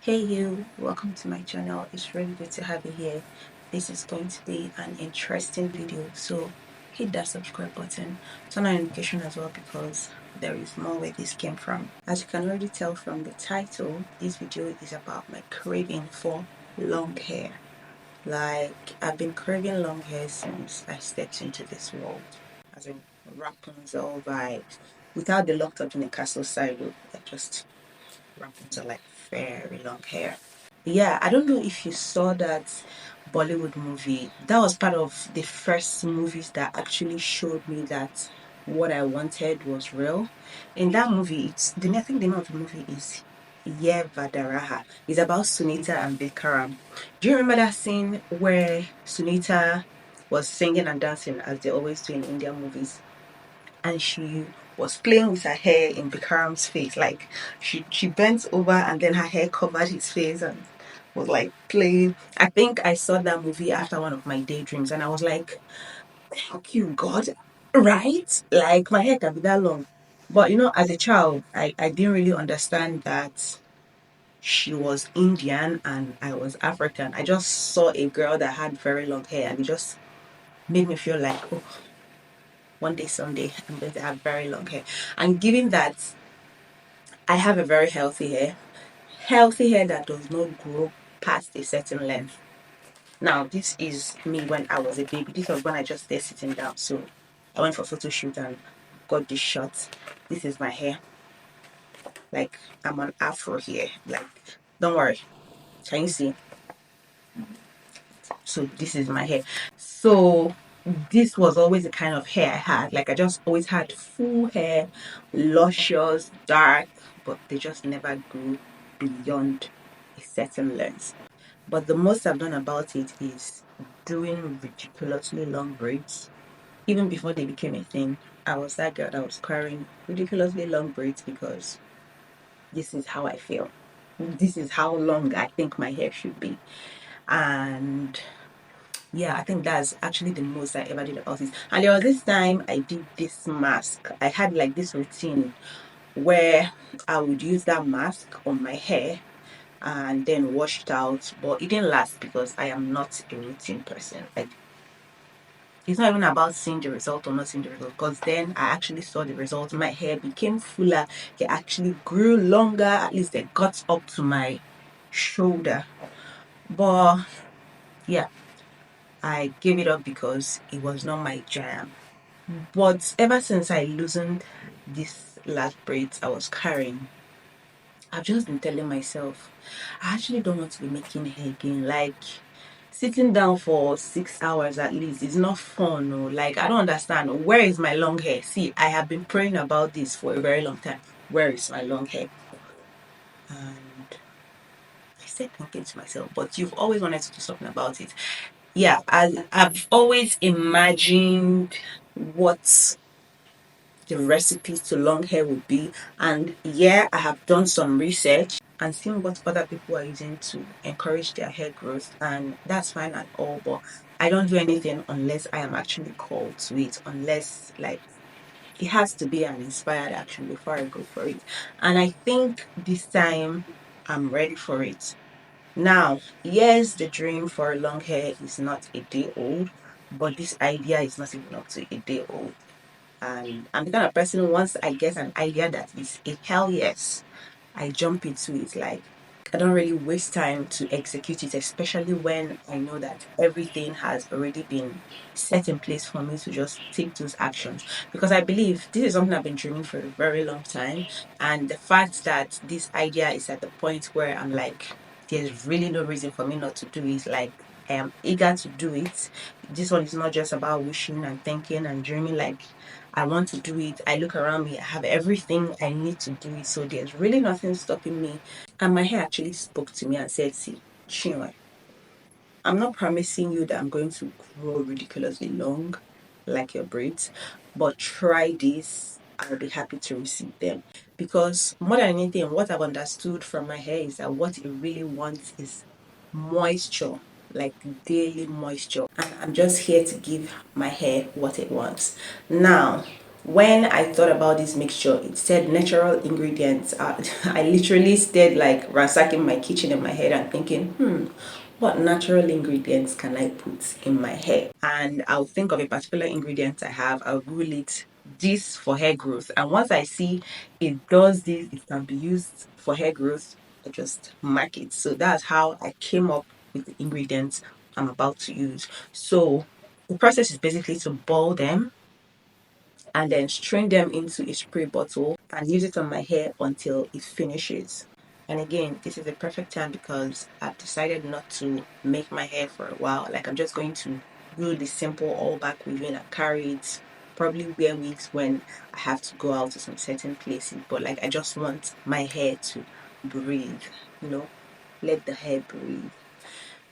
Hey you, welcome to my channel. It's really good to have you here. This is going to be an interesting video, so hit that subscribe button, turn on notification as well because there is more where this came from. As you can already tell from the title, this video is about my craving for long hair. Like, I've been craving long hair since I stepped into this world. As in Rapunzel vibes. Without the locked up in the castle side, like just Rapunzel, like very long hair. Yeah, I don't know if you saw that Bollywood movie. That was part of the first movies that actually showed me that what I wanted was real. In that movie, I think the name of the movie is Ye Vadaraha. It's about Sunita and Bikaram. Do you remember that scene where Sunita was singing and dancing as they always do in Indian movies? And she was playing with her hair in Bikaram's face. Like she bent over and then her hair covered his face and was like playing. I think I saw that movie after one of my daydreams and I was like, thank you, God. Right? Like my hair can be that long. But as a child, I didn't really understand that she was Indian and I was African. I just saw a girl that had very long hair and it just made me feel like, oh, one day, someday, I'm going to have very long hair. And given that I have a very healthy hair that does not grow past a certain length. Now, this is me when I was a baby. This was when I just started sitting down. So I went for a photo shoot and got this shot. This is my hair. Like, I'm on afro here. Like, don't worry. Can you see? So this is my hair. So this was always the kind of hair I had. Like I just always had full hair, luscious, dark, but they just never grew beyond a certain length. But the most I've done about it is doing ridiculously long braids. Even before they became a thing, I was that girl that was carrying ridiculously long braids because this is how I feel. This is how long I think my hair should be. And yeah, I think that's actually the most I ever did about it. And there was this time I did this mask. I had like this routine where I would use that mask on my hair and then wash it out. But it didn't last because I am not a routine person. Like it's not even about seeing the result or not seeing the result. Because then I actually saw the result. My hair became fuller. It actually grew longer. At least it got up to my shoulder. But yeah, I gave it up because it was not my jam. But ever since I loosened this last braids I was carrying, I've just been telling myself, I actually don't want to be making hair again. Like sitting down for 6 hours at least is not fun. No, like I don't understand. Where is my long hair? See, I have been praying about this for a very long time. Where is my long hair? And I said thinking to myself, but you've always wanted to do something about it. Yeah, I've always imagined what the recipes to long hair would be. And yeah, I have done some research and seen what other people are using to encourage their hair growth, and that's fine and all, but I don't do anything unless I am actually called to it, unless like it has to be an inspired action before I go for it. And I think this time I'm ready for it. Now, yes, the dream for long hair is not a day old, but this idea is not even up to a day old. And I'm the kind of person once I get an idea that is a hell yes, I jump into it. Like I don't really waste time to execute it, especially when I know that everything has already been set in place for me to just take those actions. Because I believe this is something I've been dreaming for a very long time. And the fact that this idea is at the point where I'm like, there's really no reason for me not to do it. Like I am eager to do it. This one is not just about wishing and thinking and dreaming. Like I want to do it. I look around me, I have everything I need to do it. So there's really nothing stopping me. And my hair actually spoke to me and said, see, Chinwe, I'm not promising you that I'm going to grow ridiculously long like your braids, but try this. I'll be happy to receive them. Because more than anything, what I've understood from my hair is that what it really wants is moisture, like daily moisture. And I'm just here to give my hair what it wants. Now, When I thought about this mixture, it said natural ingredients. I literally stayed like ransacking my kitchen in my head and thinking, what natural ingredients can I put in my hair? And I'll think of a particular ingredient I have, I'll Google it, this for hair growth. And once I see it does this, it can be used for hair growth, I just mark it. So that's how I came up with the ingredients I'm about to use. So the process is basically to boil them and then strain them into a spray bottle and use it on my hair until it finishes. And again, this is the perfect time because I've decided not to make my hair for a while. Like I'm just going to do the simple all back weaving and carry it. Probably wear wigs when I have to go out to some certain places. But like I just want my hair to breathe, you know, let the hair breathe.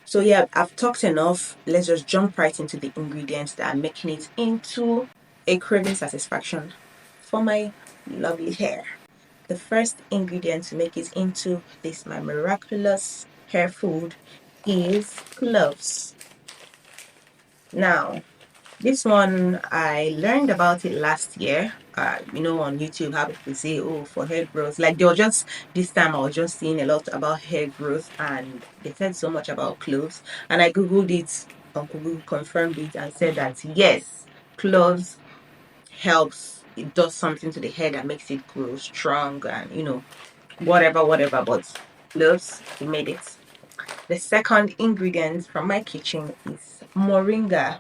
So yeah, I've talked enough. Let's just jump right into the ingredients that are making it into a craving satisfaction for my lovely hair. The first ingredient to make it into this my miraculous hair food is cloves. Now, this one, I learned about it last year. On YouTube, how people say, oh, for hair growth. Like, they were just, this time I was just seeing a lot about hair growth and they said so much about cloves. And I Googled it, Google confirmed it and said that, yes, cloves helps, it does something to the hair that makes it grow strong and, whatever. But cloves, it made it. The second ingredient from my kitchen is moringa.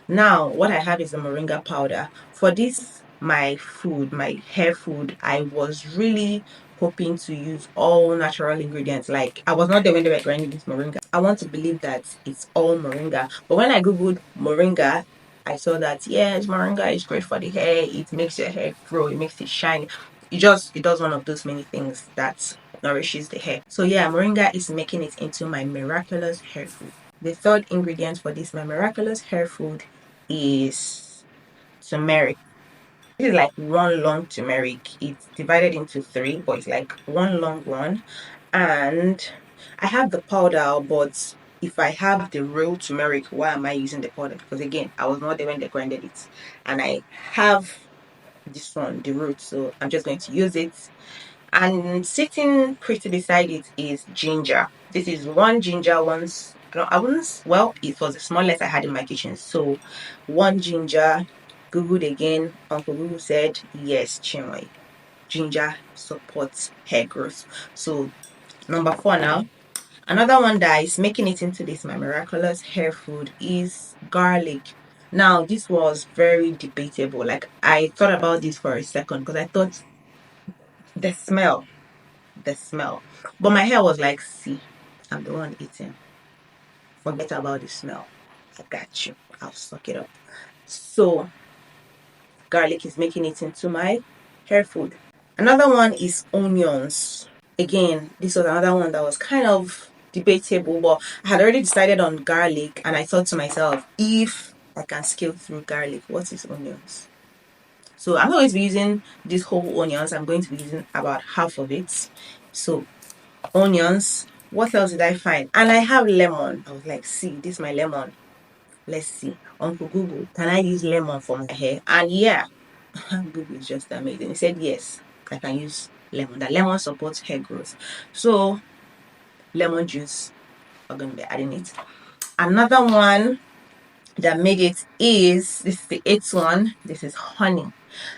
Now, what I have is the moringa powder. For this, my food, my hair food, I was really hoping to use all natural ingredients. Like, I was not there when they were grinding this moringa. I want to believe that it's all moringa. But when I Googled moringa, I saw that, yes, moringa is great for the hair. It makes your hair grow. It makes it shine. It does one of those many things that nourishes the hair. So yeah, moringa is making it into my miraculous hair food. The third ingredient for this my miraculous hair food is turmeric. This is like one long turmeric. It's divided into three, but it's like one long one. And I have the powder, but if I have the real turmeric, why am I using the powder? Because again, I was not there when they grinded it. And I have this one, the root, so I'm just going to use it. And sitting pretty beside it is ginger. This is one ginger, once I wouldn't, well, it was the smallest I had in my kitchen. So one ginger, Googled again. Uncle Google said, yes, Chinwe, ginger supports hair growth. So number four now. Another one that is making it into this my miraculous hair food is garlic. Now this was very debatable. Like I thought about this for a second because I thought the smell the smell. But my hair was like, see, I'm the one eating. Forget about the smell. I got you. I'll suck it up. So garlic is making it into my hair food. Another one is onions. Again, this was another one that was kind of debatable, but I had already decided on garlic and I thought to myself, if I can scale through garlic, what is onions? So I'm not going to be using this whole onions. I'm going to be using about half of it. So onions. What else did I find? And I have lemon. I was like, see, this is my lemon. Let's see. Uncle Google, can I use lemon for my hair? And yeah, Google is just amazing. He said, yes, I can use lemon. That lemon supports hair growth. So, lemon juice, we're going to be adding it. Another one that made it is this is the eighth one. This is honey.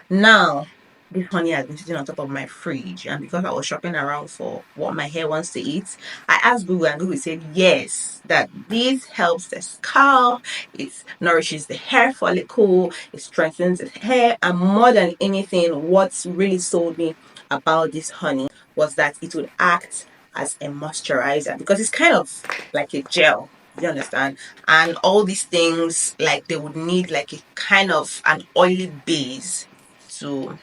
Now, this honey has been sitting on top of my fridge, and because I was shopping around for what my hair wants to eat, I asked Google, and Google said yes, that this helps the scalp, it nourishes the hair follicle, it strengthens the hair, and more than anything, what's really sold me about this honey was that it would act as a moisturizer because it's kind of like a gel. You understand? And all these things, like they would need like a kind of an oily base to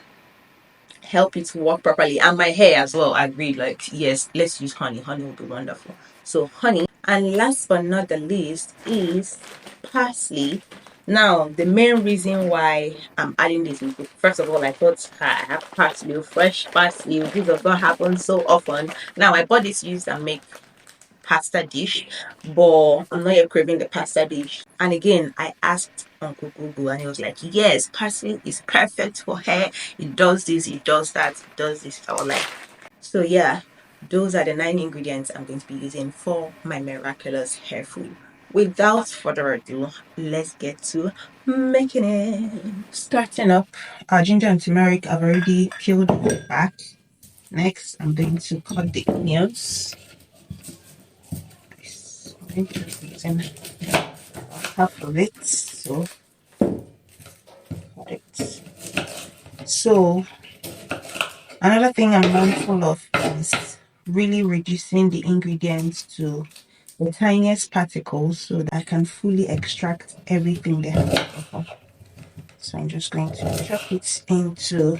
help it work properly. And my hair as well, I agreed, like, yes, let's use honey. Honey will be wonderful. So honey. And last but not the least is parsley. Now, the main reason why I'm adding this is, first of all, I thought I have parsley, fresh parsley. This does not happen so often. Now, I bought this used and make pasta dish, but I'm not yet craving the pasta dish. And again, I asked Uncle Google, and he was like, yes, parsley is perfect for hair. It does this, it does that, it does this. I was like, so yeah, those are the 9 ingredients I'm going to be using for my miraculous hair food. Without further ado, let's get to making it. Starting up, our ginger and turmeric I've already peeled back. Next, I'm going to cut the onions. I'm going to be using half of it, so cut it. So another thing I'm mindful of is really reducing the ingredients to the tiniest particles so that I can fully extract everything they have to offer. So I'm just going to chop it into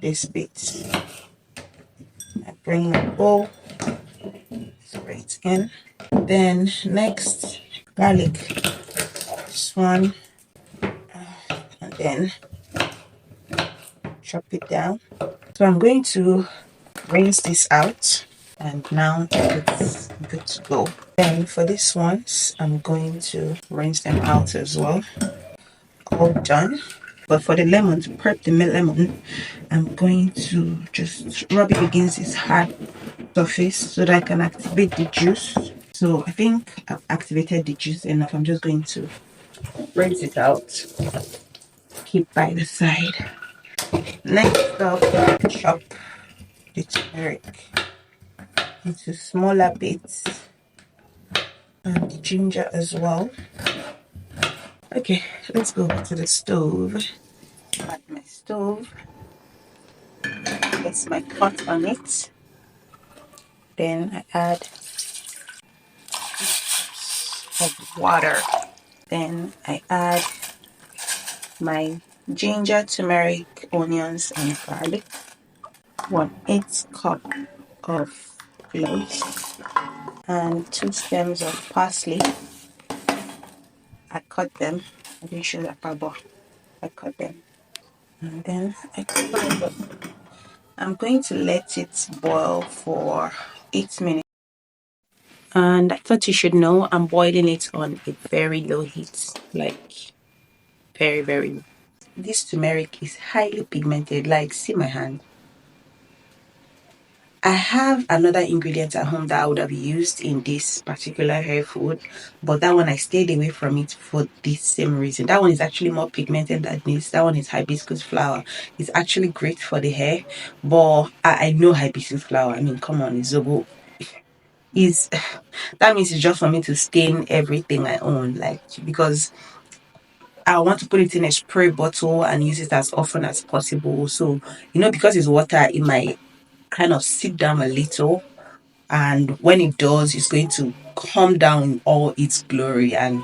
this bit. I bring my bowl, throw it in. Then next, garlic. This one, and then chop it down. So I'm going to rinse this out, and now it's good to go. Then for these ones, I'm going to rinse them out as well. All done. But for the lemon, to prep the lemon, I'm going to just rub it against this hard surface so that I can activate the juice. So I think I've activated the juice enough. I'm just going to rinse it out, keep by the side. Next up, chop the turmeric into smaller bits, and the ginger as well. Okay, let's go to the stove. At my stove, place my pot on it. Then I add of water. Then I add my ginger, turmeric, onions, and garlic. 1/8 cup of cloves and 2 stems of parsley. I cut them. I didn't show that part, but I cut them. And then I cover it up. I'm going to let it boil for 8 minutes. And I thought you should know I'm boiling it on a very low heat, like very, very low. This turmeric is highly pigmented, like see my hand. I have another ingredient at home that I would have used in this particular hair food, but that one I stayed away from it for this same reason. That one is actually more pigmented than this. That one is hibiscus flower. It's actually great for the hair, but I know hibiscus flower. I mean, come on, Zobo is that means it's just for me to stain everything I own, like because I want to put it in a spray bottle and use it as often as possible. So, because it's water, it might kind of sit down a little. And when it does, it's going to come down in all its glory. And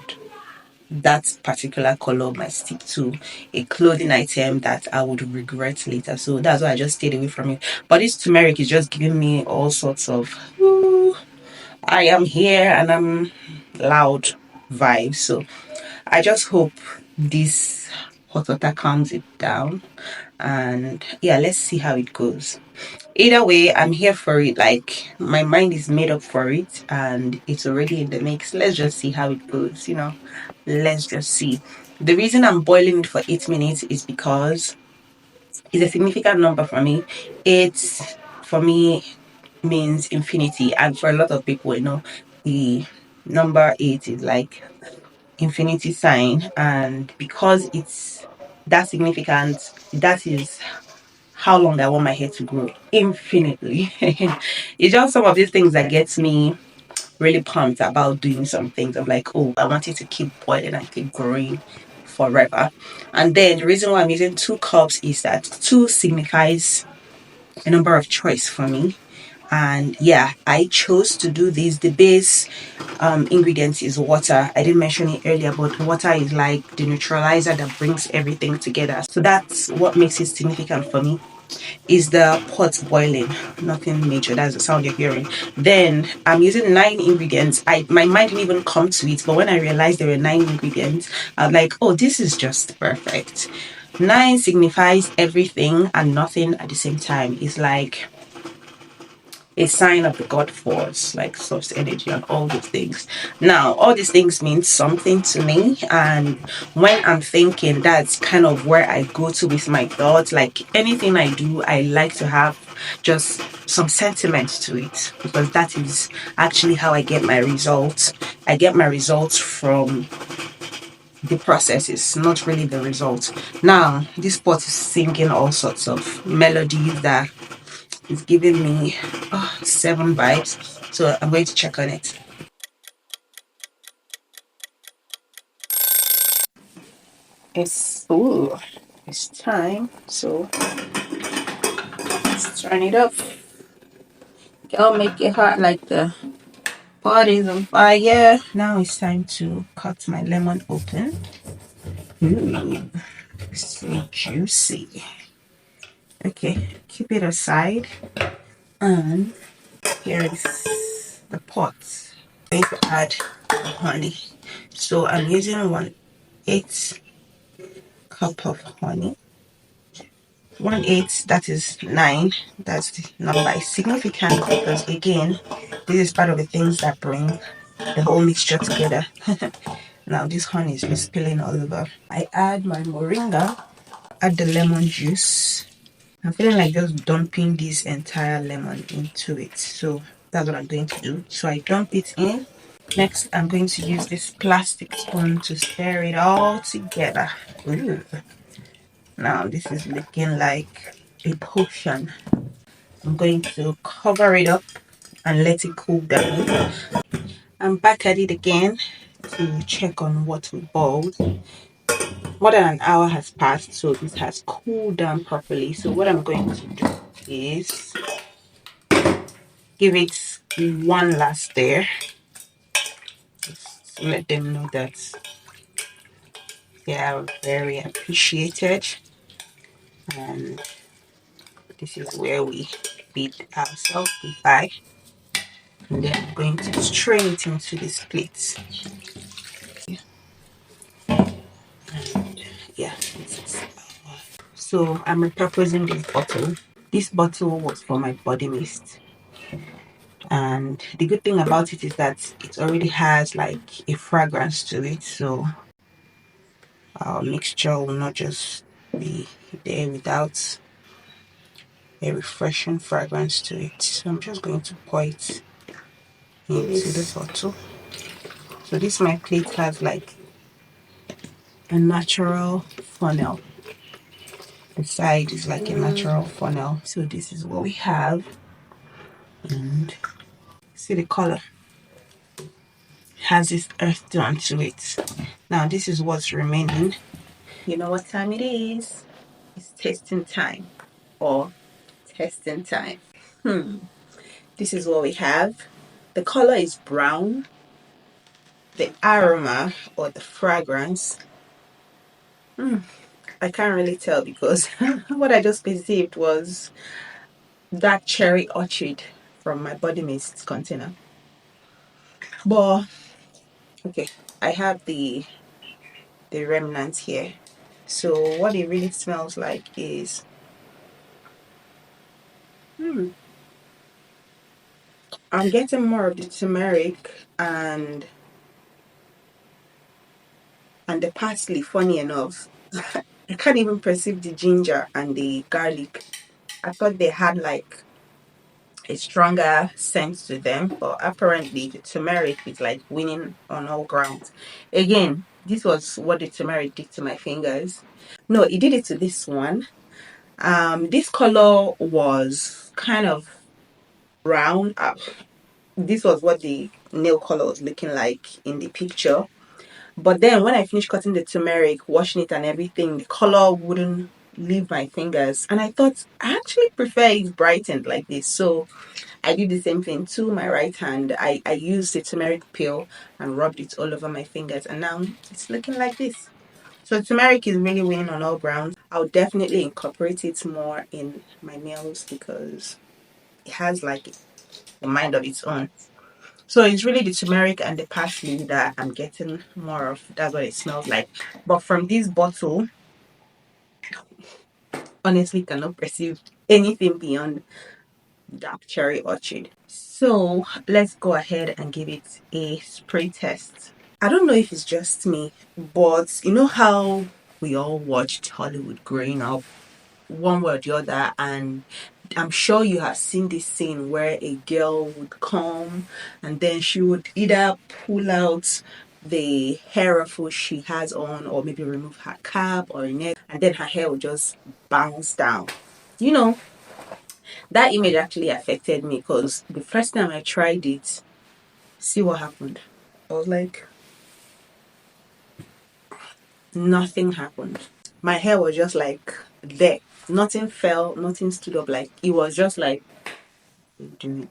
that particular color might stick to a clothing item that I would regret later. So that's why I just stayed away from it. But this turmeric is just giving me all sorts of, "Ooh, I am here and I'm loud" vibes. So I just hope this hot water calms it down, and yeah, let's see how it goes. Either way, I'm here for it. Like my mind is made up for it and it's already in the mix. Let's just see how it goes. Let's just see. The reason I'm boiling it for 8 minutes is because it's a significant number for me. It's for me means infinity, and for a lot of people, the number 8 is like infinity sign, and because it's that significant, that is how long I want my hair to grow infinitely. It's just some of these things that gets me really pumped about doing some things. I'm like, oh, I want it to keep boiling and keep growing forever. And then the reason why I'm using 2 cups is that 2 signifies a number of choice for me. And yeah, I chose to do this. The base ingredient is water. I didn't mention it earlier, but water is like the neutralizer that brings everything together. So that's what makes it significant for me. Is the pot boiling? Nothing major. That's the sound you're hearing. Then I'm using 9 ingredients. My mind didn't even come to it, but when I realized there were 9 ingredients, I was like, oh, this is just perfect. 9 signifies everything and nothing at the same time. It's like a sign of the god force, like source energy and all these things. Now, all these things mean something to me, and when I'm thinking, that's kind of where I go to with my thoughts. Like anything I do, I like to have just some sentiment to it, because that is actually how I get my results. I get my results from the process, is not really the result. Now, this pot is singing all sorts of melodies that is giving me 7 vibes. So I'm going to check on it. It's time. So let's turn it up. I'll make it hot like the pot is on fire. Now it's time to cut my lemon open. Ooh, so juicy. Okay, keep it aside. And here is the pot. I'm going to add honey. So I'm using 1/8 cup of honey. 1/8, that is 9. That's the number. Is significant because again, this is part of the things that bring the whole mixture together. Now this honey is just spilling all over. I add my moringa, add the lemon juice. I'm feeling like just dumping this entire lemon into it. So that's what I'm going to do. So I dump it in. Next, I'm going to use this plastic spoon to stir it all together. Ooh. Now this is looking like a potion. I'm going to cover it up and let it cool down. I'm back at it again to check on what we boiled. More than an hour has passed, so it has cooled down properly. So what I'm going to do is give it one last stir. Just to let them know that they are very appreciated, and this is where we bid ourselves goodbye. And then I'm going to strain it into this plate. And yeah, so I'm repurposing this bottle. This bottle was for my body mist, and the good thing about it is that it already has like a fragrance to it, so our mixture will not just be there without a refreshing fragrance to it. So I'm just going to pour it into the bottle. So this my plate has like a natural funnel. The side is like a natural funnel. So this is what we have, and see the color. It has this earth tone to it. Now this is what's remaining. You know what time it is? It's tasting time, or testing time. This is what we have. The color is brown. The aroma or the fragrance, I can't really tell because what I just perceived was that cherry orchid from my body mist container. But okay, I have the remnants here. So what it really smells like is I'm getting more of the turmeric and the parsley. Funny enough, I can't even perceive the ginger and the garlic. I thought they had like a stronger scent to them, but apparently the turmeric is like winning on all grounds. Again, this was what the turmeric did to my fingers. No, it did it to this one. This color was kind of brown. This was what the nail color was looking like in the picture. But then when I finished cutting the turmeric, washing it and everything, the color wouldn't leave my fingers. And I thought I actually prefer it brightened like this. So I did the same thing to my right hand. I used the turmeric peel and rubbed it all over my fingers, and now it's looking like this. So turmeric is really winning on all grounds. I'll definitely incorporate it more in my meals because it has like a mind of its own. So it's really the turmeric and the parsley that I'm getting more of. That's what it smells like. But from this bottle, honestly cannot perceive anything beyond dark cherry orchid. So let's go ahead and give it a spray test. I don't know if it's just me, but you know how we all watched Hollywood growing up, one way or the other, and I'm sure you have seen this scene where a girl would come and then she would either pull out the hair ruffle she has on or maybe remove her cap or her neck and then her hair would just bounce down. You know, that image actually affected me because the first time I tried it, see what happened. I was like, nothing happened. My hair was just like there. Nothing fell, nothing stood up. Like it was just like doing.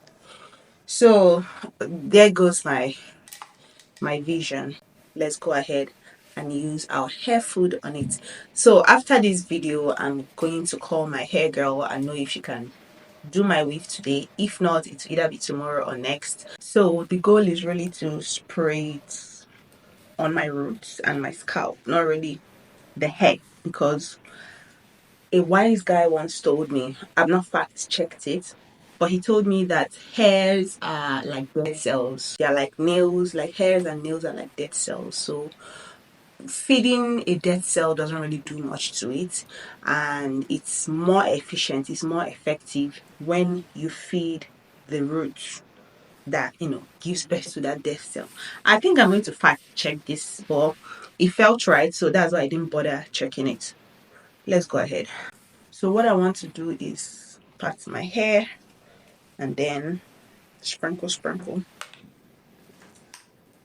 So there goes my vision. Let's go ahead and use our hair food on it. So after this video, I'm going to call my hair girl and know if she can do my weave today. If not, it'll either be tomorrow or next. So the goal is really to spray it on my roots and my scalp, not really the hair, because a wise guy once told me, I've not fact checked it, but he told me that hairs are like dead cells. They are like nails, like hairs and nails are like dead cells. So feeding a dead cell doesn't really do much to it, and it's more efficient, it's more effective when you feed the roots that gives birth to that dead cell. I think I'm going to fact check this, but it felt right, so that's why I didn't bother checking it. Let's go ahead. So what I want to do is pat my hair and then sprinkle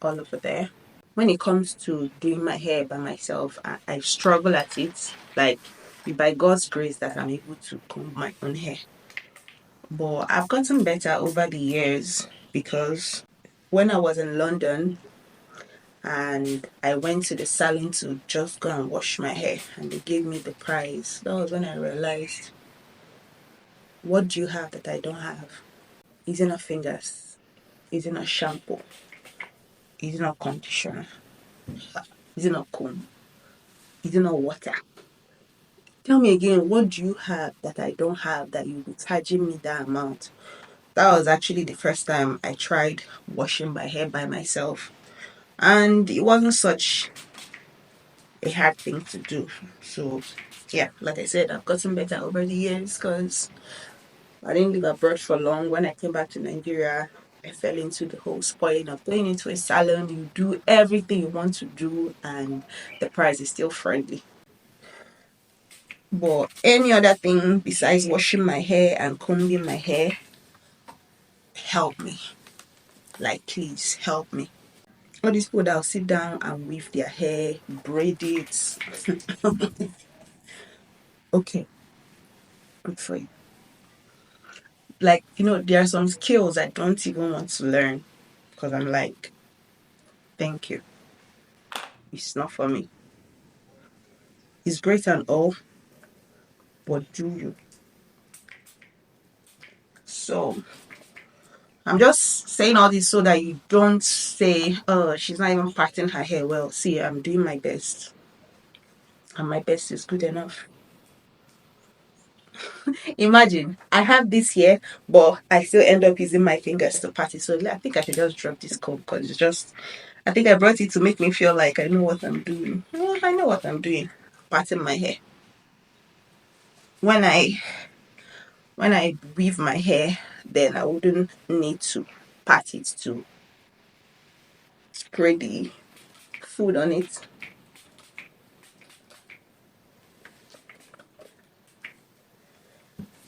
all over there. When it comes to doing my hair by myself, I struggle at it. Like, by God's grace that I'm able to comb my own hair. But I've gotten better over the years because when I was in London and I went to the salon to just go and wash my hair and they gave me the price, that was when I realized, what do you have that I don't have? Is it not fingers? Is it not shampoo? Is it not conditioner? Is it not comb? Is it not water? Tell me again, what do you have that I don't have that you'll be charging me that amount? That was actually the first time I tried washing my hair by myself. And it wasn't such a hard thing to do. So, yeah, like I said, I've gotten better over the years because I didn't live abroad for long. When I came back to Nigeria, I fell into the whole spoiling of going into a salon. You do everything you want to do, and the price is still friendly. But any other thing besides washing my hair and combing my hair, help me. Like, please help me. All these people that'll sit down and weave their hair, braid it. Okay, good for you. Like, there are some skills I don't even want to learn because I'm like, thank you. It's not for me. It's great and all, but do you? So I'm just saying all this so that you don't say, oh, she's not even parting her hair well. See, I'm doing my best. And my best is good enough. Imagine, I have this here, but I still end up using my fingers to part it. So I think I should just drop this comb because it's just, I think I brought it to make me feel like I know what I'm doing. Well, I know what I'm doing. Parting my hair. When I weave my hair, then I wouldn't need to part it to spray the food on it.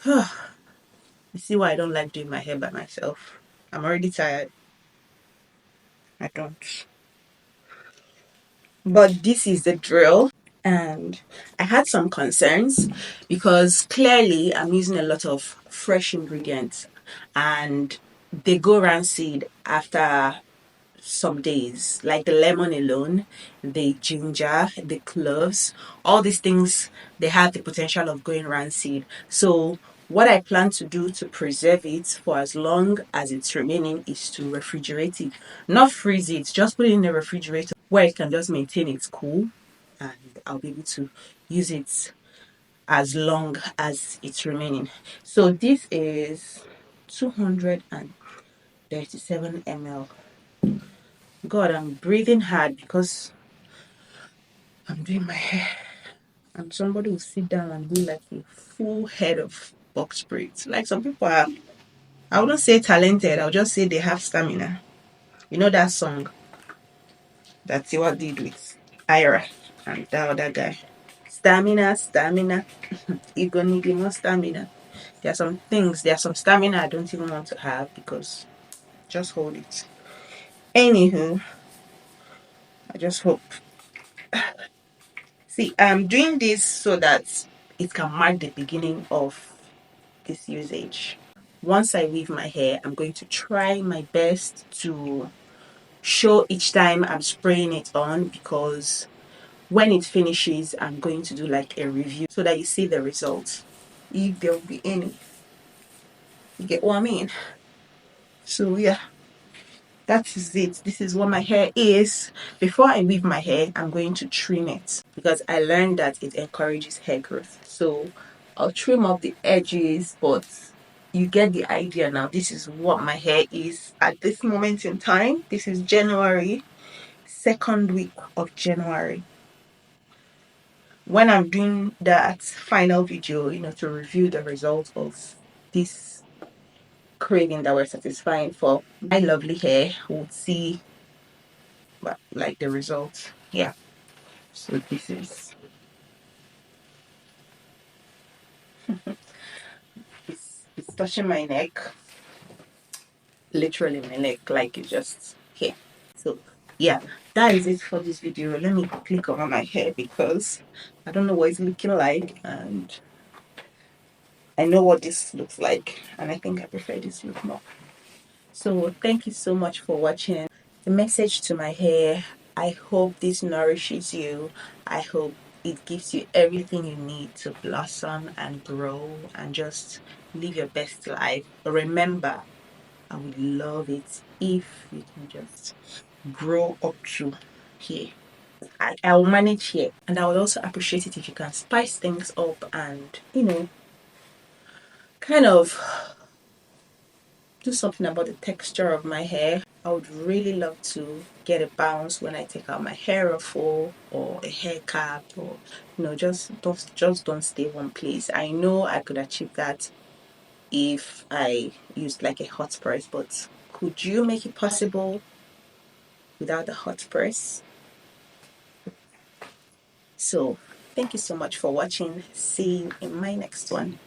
You see why I don't like doing my hair by myself. I'm already tired. I don't. But this is the drill. And I had some concerns because clearly I'm using a lot of fresh ingredients and they go rancid after some days, like the lemon alone, the ginger, the cloves, all these things, they have the potential of going rancid. So what I plan to do to preserve it for as long as it's remaining is to refrigerate it. Not freeze it, just put it in the refrigerator where it can just maintain its cool and I'll be able to use it as long as it's remaining. So this is 237 ml. God, I'm breathing hard because I'm doing my hair. And somebody will sit down and do like a full head of box braids. Like some people are, I wouldn't say talented, I'll just say they have stamina. You know that song that Tiwa did with Ira and that other guy? Stamina, stamina. You're gonna need more stamina. There are some things, there are some stamina I don't even want to have because just hold it. Anywho, I just hope. See, I'm doing this so that it can mark the beginning of this usage. Once I weave my hair, I'm going to try my best to show each time I'm spraying it on, because when it finishes, I'm going to do like a review so that you see the results. If there will be any. You get what I mean? So yeah, that is it. This is what my hair is. Before I weave my hair, I'm going to trim it because I learned that it encourages hair growth. So I'll trim up the edges, but you get the idea now. This is what my hair is at this moment in time. This is January, second week of January. When I'm doing that final video, to review the results of this craving that we're satisfying for my lovely hair, we'll see like the results. Yeah. So this is it's touching my neck, literally my neck, like it's just here. So yeah, that is it for this video. Let me quickly cover my hair because I don't know what it's looking like, and I know what this looks like, and I think I prefer this look more. So thank you so much for watching. The message to my hair: I hope this nourishes you. I hope it gives you everything you need to blossom and grow and just live your best life. But remember, I would love it if you can just grow up to here. I'll manage here, and I would also appreciate it if you can spice things up and kind of do something about the texture of my hair. I would really love to get a bounce when I take out my hair ruffle or a hair cap, or just don't stay one place. I know I could achieve that if I used like a hot press, but could you make it possible without the hot press? So thank you so much for watching. See you in my next one.